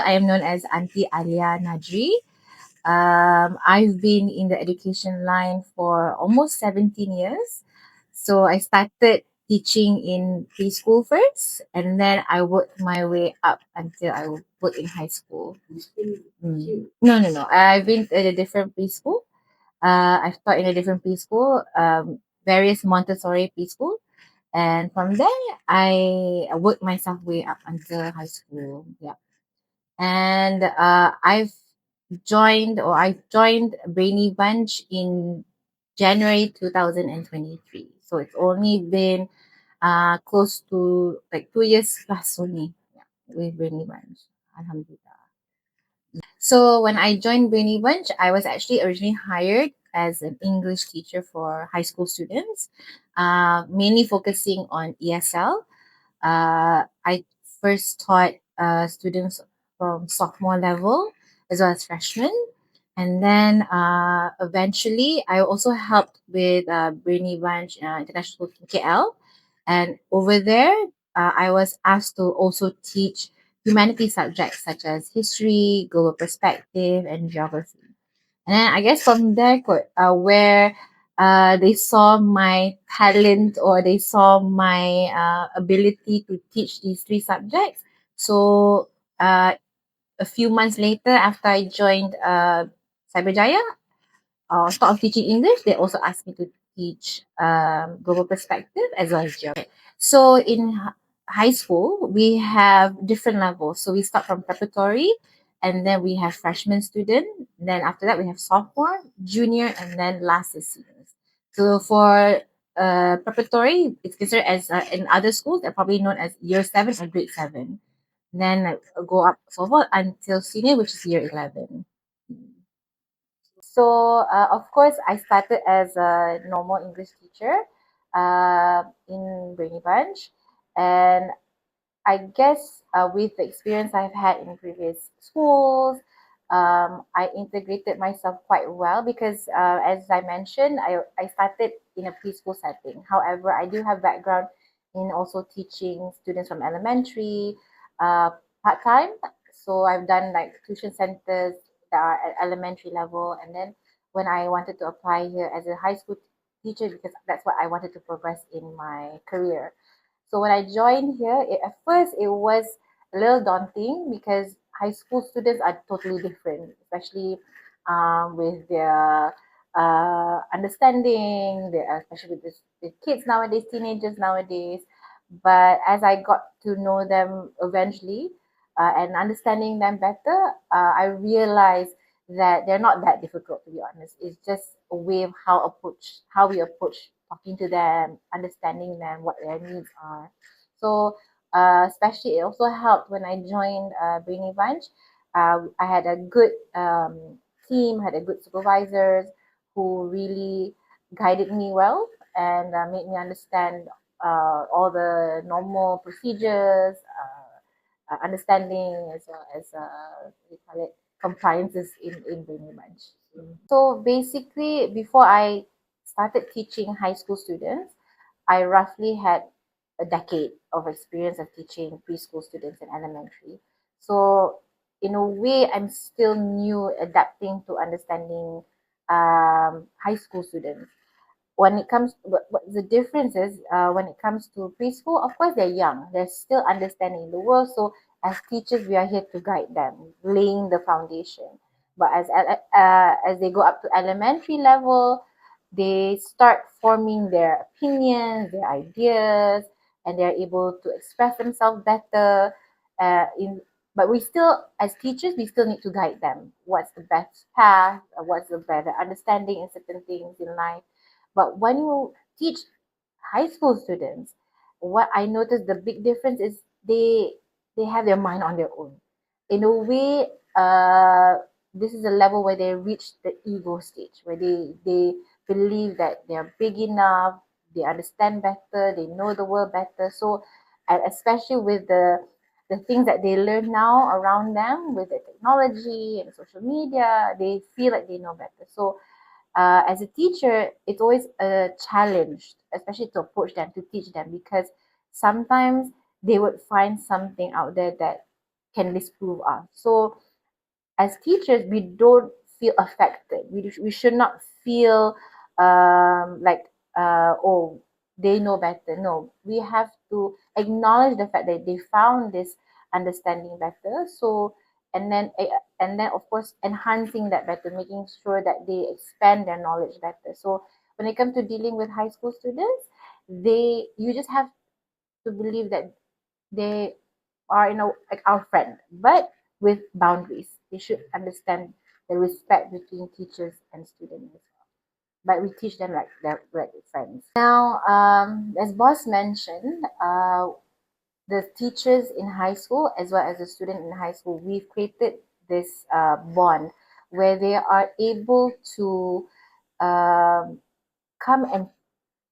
I am known as Auntie Alia Nadri. I've been in the education line for almost 17 years. So I started teaching in preschool first, and then I worked my way up until I worked in high school. No, no, no. I've been at a different preschool. I've taught in a different preschool, various Montessori preschool. And from there, I worked myself way up until high school. Yeah. And I joined Brainy Bunch in January 2023. So it's only been close to like 2 years plus only, yeah, with Brainy Bunch. Alhamdulillah. So when I joined Brainy Bunch, I was actually originally hired as an English teacher for high school students, mainly focusing on ESL. I first taught students from sophomore level as well as freshmen. And then eventually, I also helped with Brainy Bunch International School in KL. And over there, I was asked to also teach humanities subjects such as history, global perspective, and geography. And then I guess from there, where they saw my talent or they saw my ability to teach these three subjects. So a few months later, after I joined Cyberjaya, sort of teaching English, they also asked me to teach global perspective as well as geography. So in high school, we have different levels. So we start from preparatory, and then we have freshman student. Then after that, we have sophomore, junior, and then last is seniors. So for preparatory, it's considered as in other schools, they're probably known as year 7 or grade 7. Then go up so forth until senior, which is year 11. So, of course, I started as a normal English teacher in Brainy Bunch. And I guess with the experience I've had in previous schools, I integrated myself quite well because, as I mentioned, I started in a preschool setting. However, I do have background in also teaching students from elementary, part time. So I've done like tuition centers that are at elementary level, and then when I wanted to apply here as a high school teacher because that's what I wanted to progress in my career. So when I joined here, at first it was a little daunting because high school students are totally different, especially with their understanding, especially with the kids nowadays, teenagers nowadays. But as I got to know them eventually and understanding them better, I realized that they're not that difficult, to be honest. It's just a way of how we approach talking to them, understanding them, what their needs are. So, especially it also helped when I joined Brainy Bunch. I had a good team, had a good supervisors who really guided me well and made me understand all the normal procedures, understanding as well as what do you call it, compliances in Brainy Bunch. So basically, before I started teaching high school students, I roughly had a decade of experience of teaching preschool students in elementary. So in a way, I'm still new adapting to understanding high school students. When it comes, what the difference is when it comes to preschool, of course they're young, they're still understanding the world. So as teachers, we are here to guide them, laying the foundation. But as they go up to elementary level, they start forming their opinions, their ideas, and they're able to express themselves better. In but we still, as teachers, we still need to guide them. What's the best path? What's the better understanding in certain things in life? But when you teach high school students, what I noticed the big difference is they have their mind on their own. In a way, this is a level where they reach the ego stage, where they believe that they're big enough, they understand better, they know the world better. So, and especially with the things that they learn now around them with the technology and social media, they feel like they know better. So as a teacher, it's always a challenge, especially to approach them, to teach them, because sometimes they would find something out there that can disprove us. So as teachers, we don't feel affected. We should not feel like, oh, they know better. No, we have to acknowledge the fact that they found this understanding better. So, and then of course enhancing that better, making sure that they expand their knowledge better. So when it comes to dealing with high school students, you just have to believe that they are, like our friend, but with boundaries. They should understand the respect between teachers and students as well. But we teach them like they're like friends. Now, as boss mentioned, the teachers in high school as well as the student in high school, we've created this bond where they are able to um, come and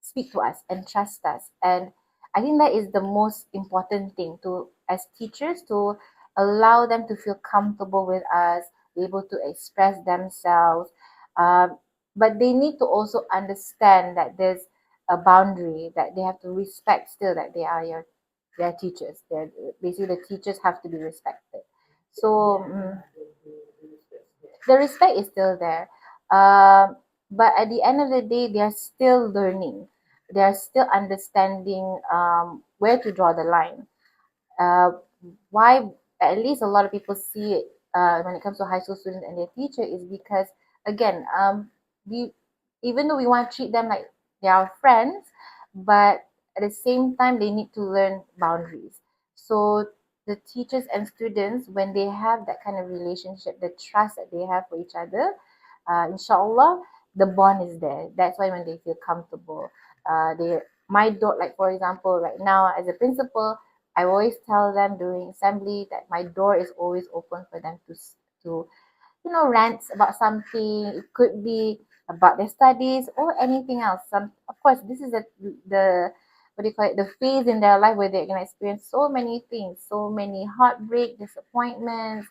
speak to us and trust us. And I think that is the most important thing, to as teachers, to allow them to feel comfortable with us, be able to express themselves. Um, but they need to also understand that there's a boundary, that they have to respect still that they are their teachers. They're basically, the teachers have to be respected. So the respect is still there. But at the end of the day, they are still learning. They are still understanding where to draw the line. uh, why at least a lot of people see it when it comes to high school students and their teacher is because, again, we, even though we want to treat them like they are friends, but at the same time they need to learn boundaries. So the teachers and students, when they have that kind of relationship, the trust that they have for each other, inshallah, the bond is there. That's why when they feel comfortable, they my door, like for example, right now as a principal, I always tell them during assembly that my door is always open for them to rant about something. It could be about their studies or anything else. Some, of course, this is the what do you call it? The phase in their life where they're gonna experience so many things, so many heartbreak, disappointments,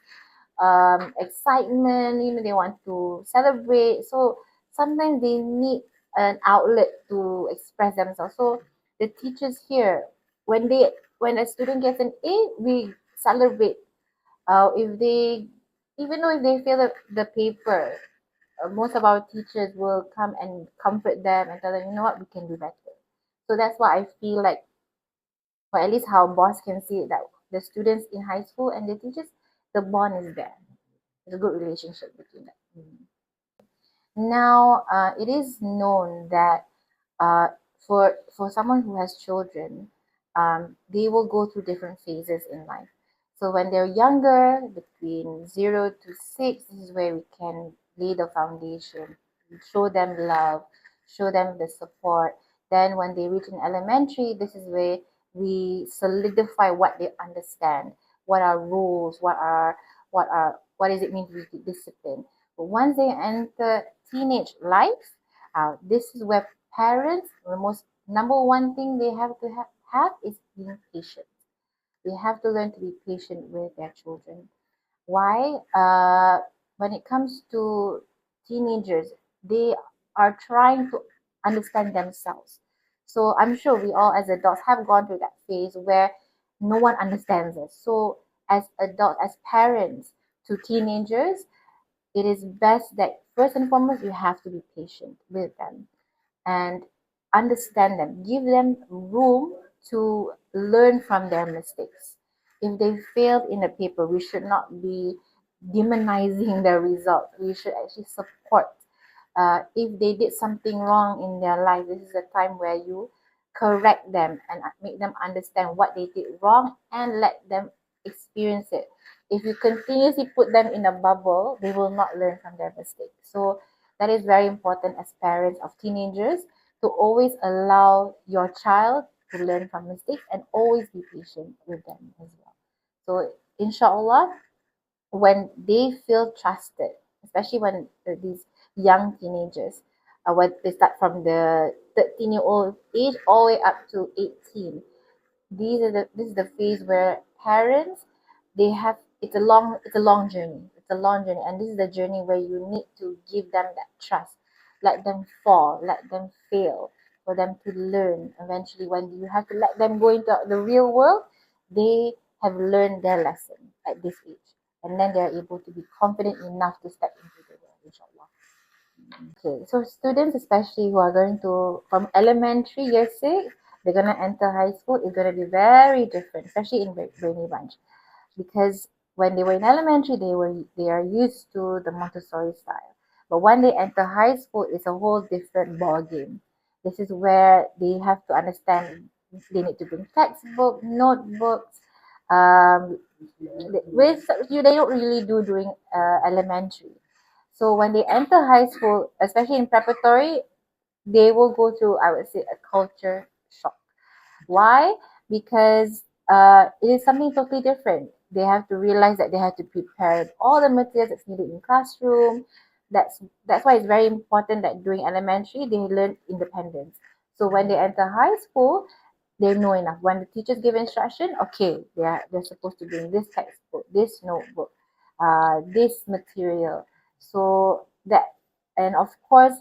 excitement. They want to celebrate. So sometimes they need an outlet to express themselves. So the teachers here, when a student gets an A, we celebrate. If they Even though if they fail the paper, most of our teachers will come and comfort them and tell them, you know what, we can do better. So that's why I feel like, or at least how boss can see it, that the students in high school and the teachers, the bond is there. There's a good relationship between them. Now, it is known that uh, for someone who has children, they will go through different phases in life. So when they're younger, between 0 to 6, this is where we can lay the foundation, show them love, show them the support. Then when they reach in elementary, this is where we solidify what they understand, what are rules, what does it mean to be disciplined. But once they enter teenage life, this is where parents, the most number one thing they have to have is being patient. They have to learn to be patient with their children. Why? When it comes to teenagers, they are trying to understand themselves. So I'm sure we all as adults have gone through that phase where no one understands us. So as adults, as parents to teenagers, it is best that first and foremost you have to be patient with them and understand them. Give them room to learn from their mistakes. If they failed in a paper, we should not be demonizing the result. We should actually support. If they did something wrong in their life, this is a time where you correct them and make them understand what they did wrong and let them experience it. If you continuously put them in a bubble, they will not learn from their mistakes. So that is very important as parents of teenagers, to always allow your child to learn from mistakes and always be patient with them as well. So inshallah, when they feel trusted, especially when these young teenagers, when they start from the 13-year-old age all the way up to 18, this is the phase where parents, they have, it's a long journey. It's a long journey, and this is the journey where you need to give them that trust. Let them fall, let them fail, for them to learn. Eventually, when you have to let them go into the real world, they have learned their lesson. at this age, and then they're able to be confident enough to step into the world, inshallah. Okay, so students, especially who are going to from elementary year six, they're gonna enter high school. It's gonna be very different, especially in Brainy Bunch, because when they were in elementary, they are used to the Montessori style. But when they enter high school, it's a whole different ball game. This is where they have to understand they need to bring textbook, notebooks, um, with you they don't really do during elementary. So when they enter high school, especially in preparatory, they will go through, I would say, a culture shock. Why? Because it is something totally different. They have to realize that they have to prepare all the materials that's needed in classroom. That's why it's very important that during elementary they learn independence. So when they enter high school, they know enough. When the teachers give instruction, okay, they're supposed to bring this textbook, this notebook, this material. So that, and of course,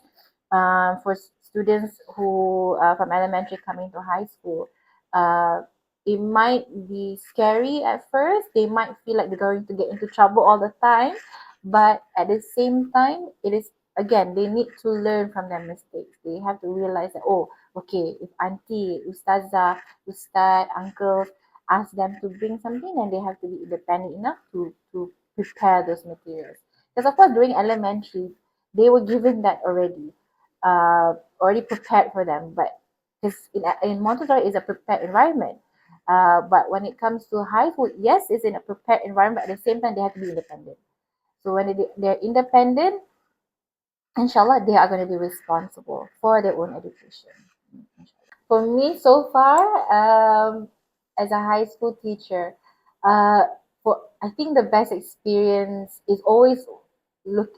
for students who from elementary coming to high school, uh, it might be scary at first. They might feel like they're going to get into trouble all the time, but at the same time, it is again they need to learn from their mistakes. They have to realize that, oh, okay, if auntie, ustazah, ustad, uncle ask them to bring something, and they have to be independent enough to prepare those materials. Because of course, during elementary, they were given that already prepared for them. But because in Montessori is a prepared environment. But when it comes to high school, yes, it's in a prepared environment, but at the same time, they have to be independent. So when they're independent, inshallah, they are going to be responsible for their own education. For me, so far, as a high school teacher, uh, for I think the best experience is always look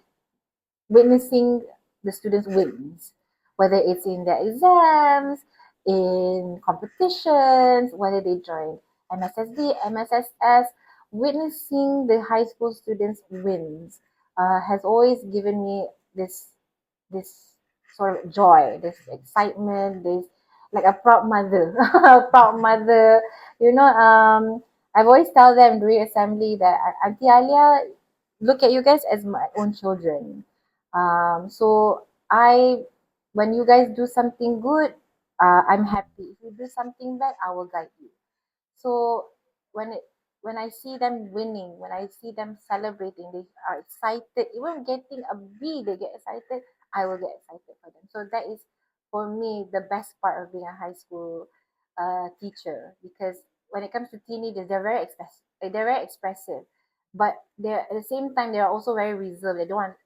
witnessing the students' wins, whether it's in their exams, in competitions, whether they join MSSD, MSSS, witnessing the high school students' wins has always given me this sort of joy, this excitement, this like a proud mother, a proud mother. You know, I've always tell them during assembly that Auntie Alia, look at you guys as my own children. So when you guys do something good, I'm happy. If you do something bad, I will guide you. So when it when I see them winning, when I see them celebrating, they are excited. Even getting a B, they get excited. I will get excited for them. So that is for me the best part of being a high school teacher, because when it comes to teenagers, they're very expressive, but they're at the same time they're also very reserved. They don't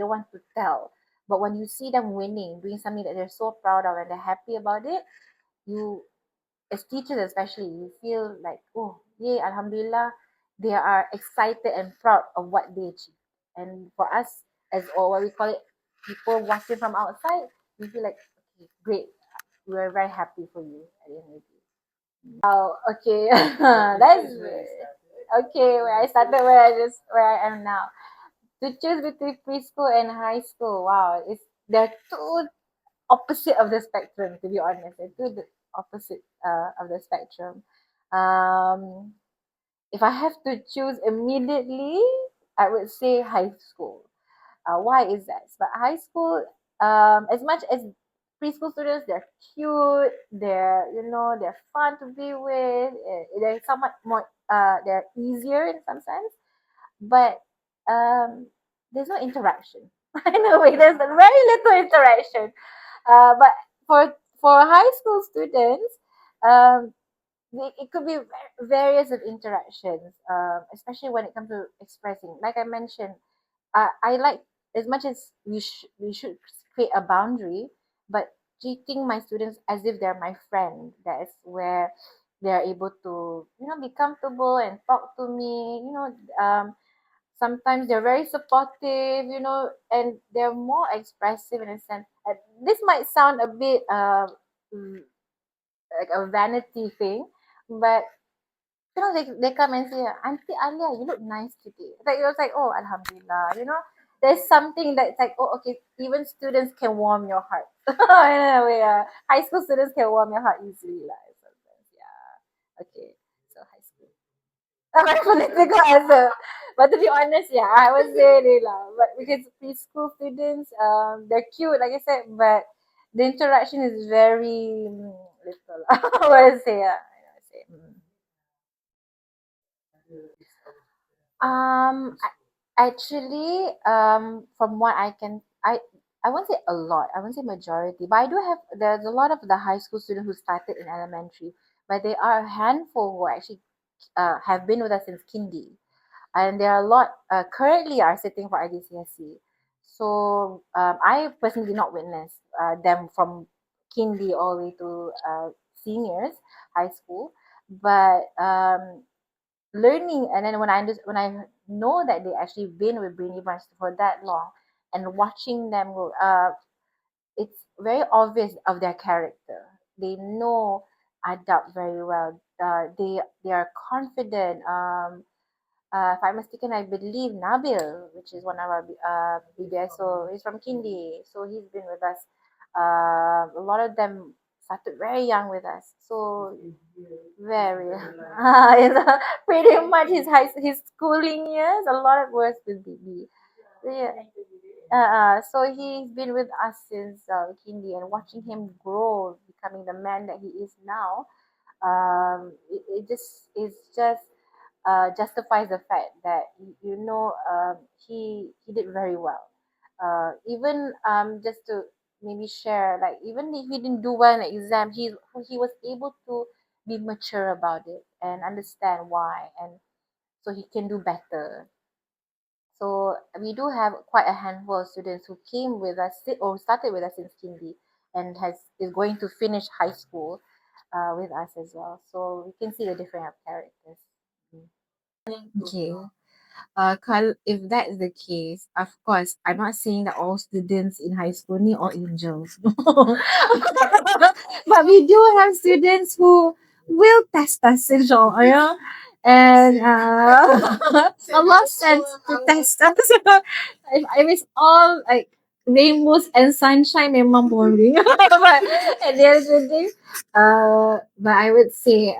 want to tell. But when you see them winning, doing something that they're so proud of and they're happy about it, you as teachers especially, you feel like, oh, yay, alhamdulillah, they are excited and proud of what they achieve. And for us, as or what we call it, people watching from outside, we feel like, okay, great, we're very happy for you at the end of the day. Oh, okay. That's okay. Where I started, where I am now. To choose between preschool and high school, wow, they're two opposite of the spectrum, to be honest. They're two opposite of the spectrum. Um, if I have to choose immediately, I would say high school. Why is that? But high school, as much as preschool students, they're cute, they're fun to be with, they're somewhat more, they're easier in some sense, but there's no interaction. In a way, there's very little interaction. But for high school students, um, it could be various of interactions, especially when it comes to expressing. Like I mentioned, I like, as much as we should create a boundary, but treating my students as if they're my friend. That is where they're able to be comfortable and talk to me. Sometimes they're very supportive, and they're more expressive in a sense. This might sound a bit mm, like a vanity thing, but they come and say, Auntie Alia, you look nice today. Like it was like, oh, Alhamdulillah, there's something that's like, oh, okay, even students can warm your heart. In a way, high school students can warm your heart easily, like sometimes. Yeah. Okay. So high school. My political answer. But to be honest, yeah, I would say they lah. But because preschool students, they're cute, like I said, but the interaction is very little. I would say, yeah. I would say. Actually, from what I won't say a lot. I won't say majority, but I do have. There's a lot of the high school students who started in elementary, but there are a handful who actually have been with us since kindy, and there are a lot currently are sitting for IGCSE. So I personally did not witness them from kindy all the way to seniors, high school, but learning, and then when I know that they actually been with Brainy Bunch for that long and watching them grow, it's very obvious of their character. They know adapt very well. They are confident. If I'm mistaken, I believe Nabil, which is one of our BBIS, so he's from Kindi, so he's been with us. A lot of them started very young with us, so very it's pretty much his schooling years. A lot of words with BB. Yeah. So he's been with us since Kindi, and watching him grow, becoming the man that he is now, it just is just justifies the fact that he did very well. Even just to maybe share, like even if he didn't do well in the exam, he was able to be mature about it and understand why, and so he can do better. So we do have quite a handful of students who came with us or started with us in kindy and has is going to finish high school with us as well. So we can see the different characters. Okay. If that is the case, of course, I'm not saying that all students in high school need all angels. But we do have students who will test us, inshallah, yeah? And a lot sense to test us. If it's all like rainbows and sunshine, memang boring. But at the end of the day, but I would say,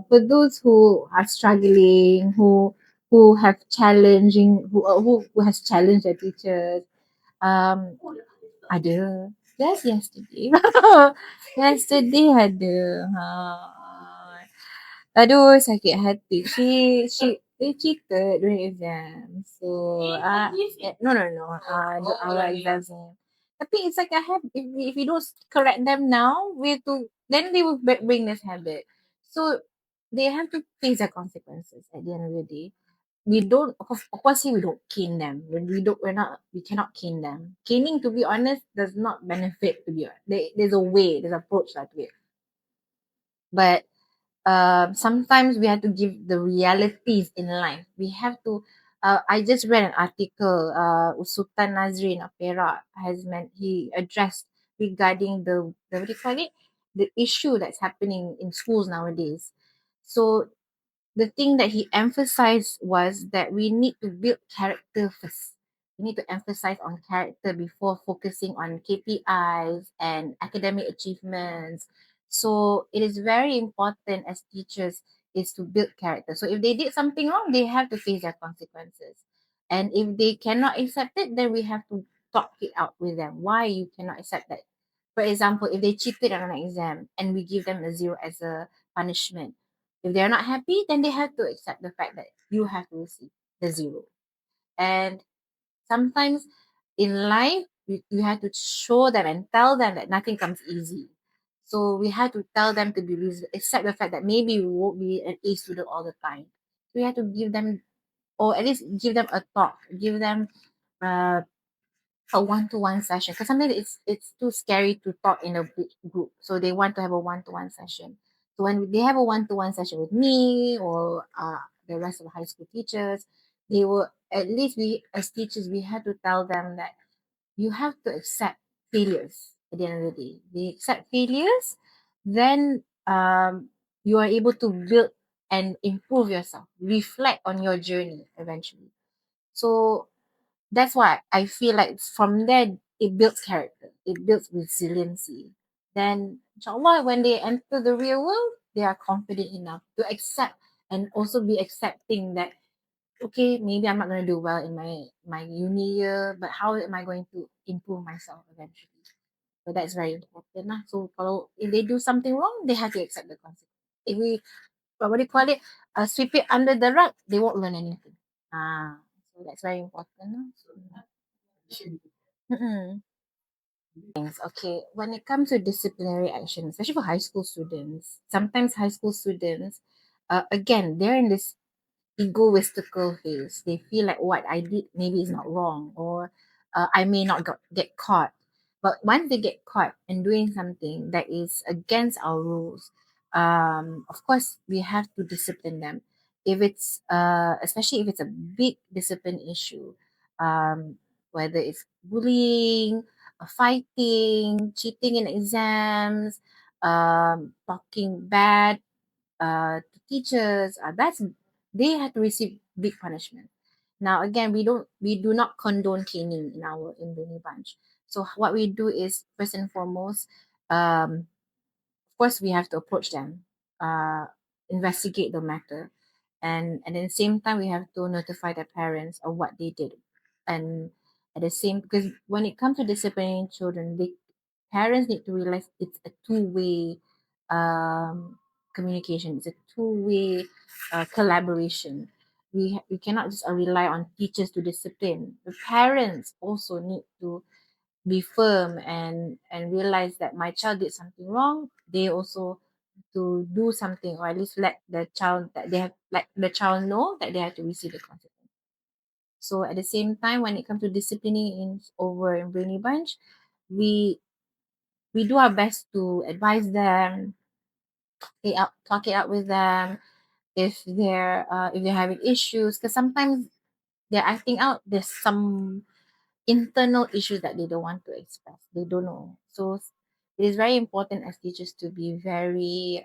for those who are struggling, who have challenging who has challenged their teachers, um ada just yesterday. Yesterday ada, aduh sakit hati. They cheated during exam. So no, our exams. Tapi it's like a habit. If we don't correct them now, we have to then they will bring this habit. So they have to face the consequences at the end of the day. We don't, of course we don't cane them. We cannot cane them. Caning, to be honest, does not benefit, to be honest. There's a way, there's an approach to it. But sometimes we have to give the realities in life. We have to. I just read an article. Sultan Nazrin of Perak he addressed regarding the what do you call it? The issue that's happening in schools nowadays. So the thing that he emphasized was that we need to build character first. We need to emphasize on character before focusing on KPIs and academic achievements. So it is very important as teachers is to build character. So if they did something wrong, they have to face their consequences. And if they cannot accept it, then we have to talk it out with them. Why you cannot accept that? For example, if they cheated on an exam and we give them a zero as a punishment, if they're not happy, then they have to accept the fact that you have to receive the zero. And sometimes in life, you have to show them and tell them that nothing comes easy. So we have to tell them to be accept the fact that maybe we won't be an A student all the time. So we have to give them, or at least give them a talk, give them uh, a one-to-one session, because sometimes it's too scary to talk in a big group, so they want to have a one-to-one session. So when they have a one-to-one session with me or the rest of the high school teachers, they will at least, we as teachers, we have to tell them that you have to accept failures. At the end of the day, they accept failures, then you are able to build and improve yourself, reflect on your journey eventually. So that's why I feel like from there it builds character, it builds resiliency. Then inshallah when they enter the real world, they are confident enough to accept and also be accepting that, okay, maybe I'm not going to do well in my uni year, but how am I going to improve myself eventually? So that's very important lah. So kalau if they do something wrong, they have to accept the consequence. If we, what do you call it, sweep it under the rug, they won't learn anything. So that's very important lah. Mm-mm. Things. Okay, when it comes to disciplinary action, especially for high school students, sometimes high school students, again, they're in this egoistical phase. They feel like what I did maybe is not wrong, or I may not get caught. But once they get caught and doing something that is against our rules, of course we have to discipline them. If it's especially if it's a big discipline issue, um, whether it's bullying, fighting, cheating in exams, talking bad to teachers, that's they have to receive big punishment. Now again, we do not condone caning in Brainy Bunch. So what we do is first and foremost, of course we have to approach them, uh, investigate the matter, and at the same time we have to notify their parents of what they did, and at the same, because when it comes to disciplining children, they parents need to realize it's a two-way communication. It's a two-way collaboration. We cannot just rely on teachers to discipline. The parents also need to be firm and realize that my child did something wrong. They also to do something, or at least let the child that they have let the child know that they have to receive the consequence. So at the same time, when it comes to disciplining in Brainy Bunch, we we do our best to advise them, talk it out with them if they're having issues, because sometimes they're acting out. There's some internal issues that they don't want to express. They don't know. So it is very important as teachers to be very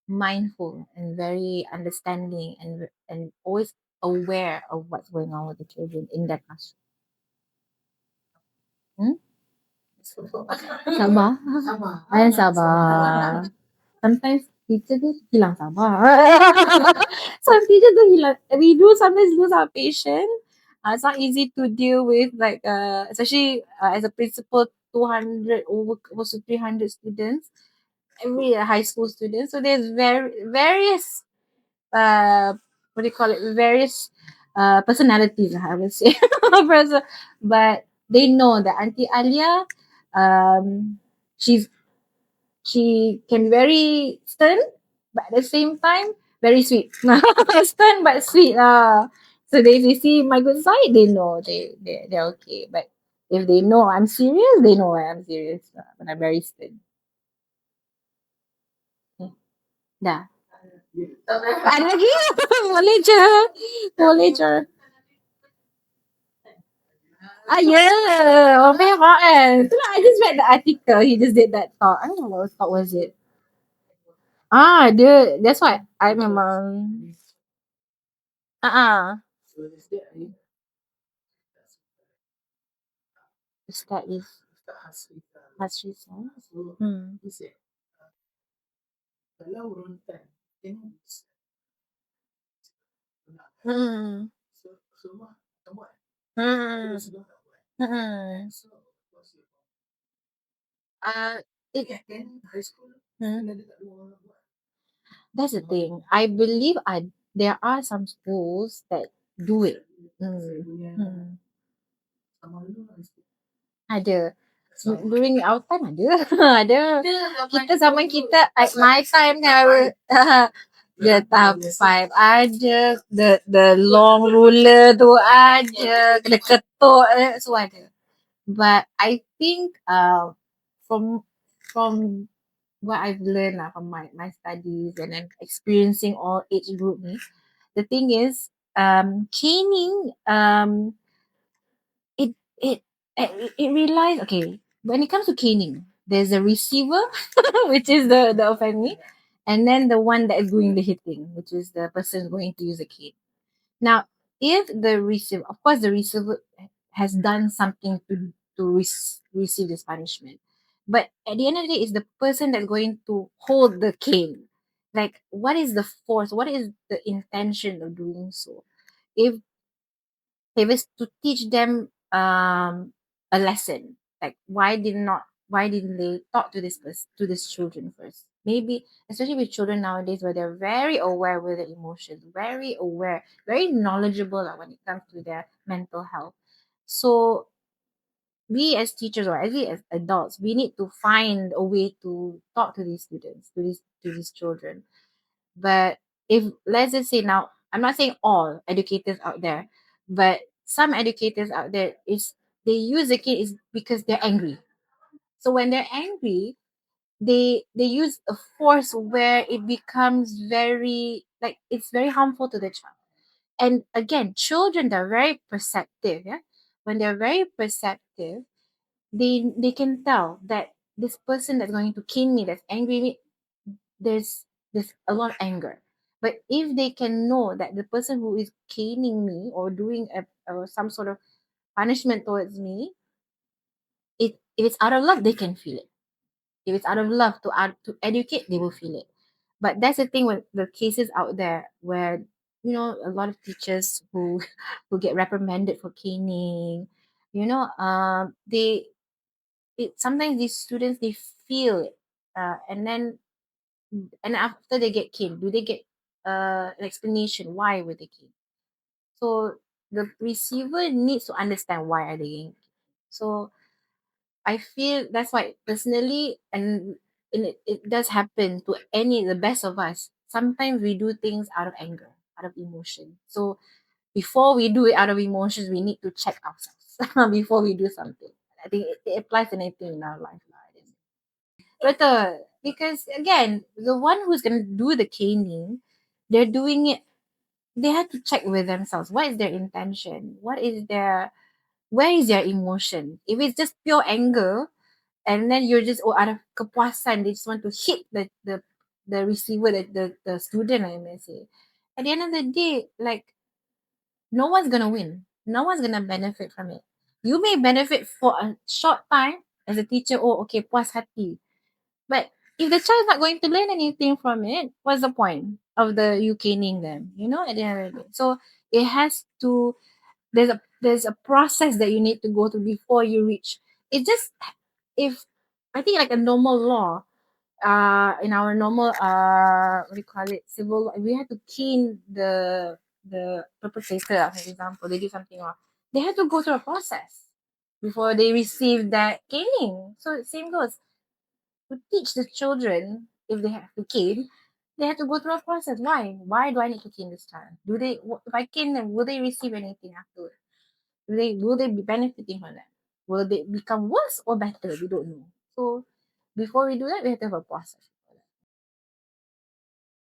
mindful and very understanding and always aware of what's going on with the children in their classroom. Hmm? Sabar. Ayah sabar. Sometimes teacher tu hilang sabar. Some teacher tu hilang. We do sometimes lose our patience. It's not easy to deal with, like especially as a principal, 200 over close to 300 students, every high school student. So there's various what do you call it? Various personalities, I would say. But they know that Auntie Alia, um, she's she can be very stern, but at the same time very sweet. Stern but sweet. So they, if they see my good side, they know they're okay. But if they know I'm serious, they know I'm serious. But I'm very stern. Okay. Dah. Ada lagi? Boleh je. Boleh je. Yeah. Oh, memang kan. Itulah, I just read the article. He just did that talk. I don't know what talk was it. That's why I memang. Uh-uh. Start with Hasri songs. Hmm. Hmm. Hmm. Hmm. Uh, it, hmm. That's the thing. I believe there are some schools that do it. Mm. Mm. Ada. During our time ada. Ada. Kita zaman kita, at my time kan, the tahap 5 ada. The long ruler tu ada. Kena ketuk so ada. But I think from what I've learned from my studies and then experiencing all age group ni, the thing is caning it it it relies, okay, when it comes to caning, there's a receiver which is the offending, and then the one that is doing the hitting, which is the person going to use a cane. Now, if the receiver, of course, the receiver has done something to receive this punishment, but at the end of the day, it's the person that's going to hold the cane like what is the force, what is the intention of doing so? If if it's to teach them a lesson, like why didn't they talk to to these children first? Maybe especially with children nowadays, where they're very aware with their emotions, very aware, very knowledgeable, like, when it comes to their mental health. So we as teachers, or as adults, we need to find a way to talk to these students, to these children. But if, let's just say now, I'm not saying all educators out there, but some educators out there, is they use the kid is because they're angry. So when they're angry, they use a force where it becomes very, like, it's very harmful to the child. And again, children, they're very perceptive. Yeah, when they're very perceptive, they can tell that this person that's going to cane me, that's angry me, there's a lot of anger. But if they can know that the person who is caning me or doing some sort of punishment towards me, if it's out of love, they can feel it. If it's out of love to educate, they will feel it. But that's the thing, when the cases out there where, a lot of teachers who who get reprimanded for caning, they sometimes these students, they feel it, and then, and after they get caned, do they get an explanation why were they caned? So the receiver needs to understand why are they getting caned. So I feel that's why personally, and it does happen to the best of us. Sometimes we do things out of anger, out of emotion. So before we do it out of emotions, we need to check ourselves before we do something. I think it applies to anything in our life nowadays. Because again, the one who's gonna do the caning, they're doing it. They have to check with themselves. What is their intention? Where is their emotion? If it's just pure anger, and then you're just, out of kepuasan, they just want to hit the receiver, the student, I may say. At the end of the day, like, no one's gonna win. No one's gonna benefit from it. You may benefit for a short time as a teacher. Oh, okay, puas hati. But if the child's not going to learn anything from it, what's the point of you caning them? At the end of the day. So it has to. There's a process that you need to go through before you reach. It just, if I think, like a normal law, in our normal, what do you call it, civil law, we have to cane the perpetrator. For example, they do something wrong, they have to go through a process before they receive that caning. So same goes to teach the children. If they have to cane, they have to go through a process. Why do I need to cane this child? If I cane them, will they receive anything afterwards? Will they be benefiting from that? Will they become worse or better? We don't know. So before we do that, we have to have a process.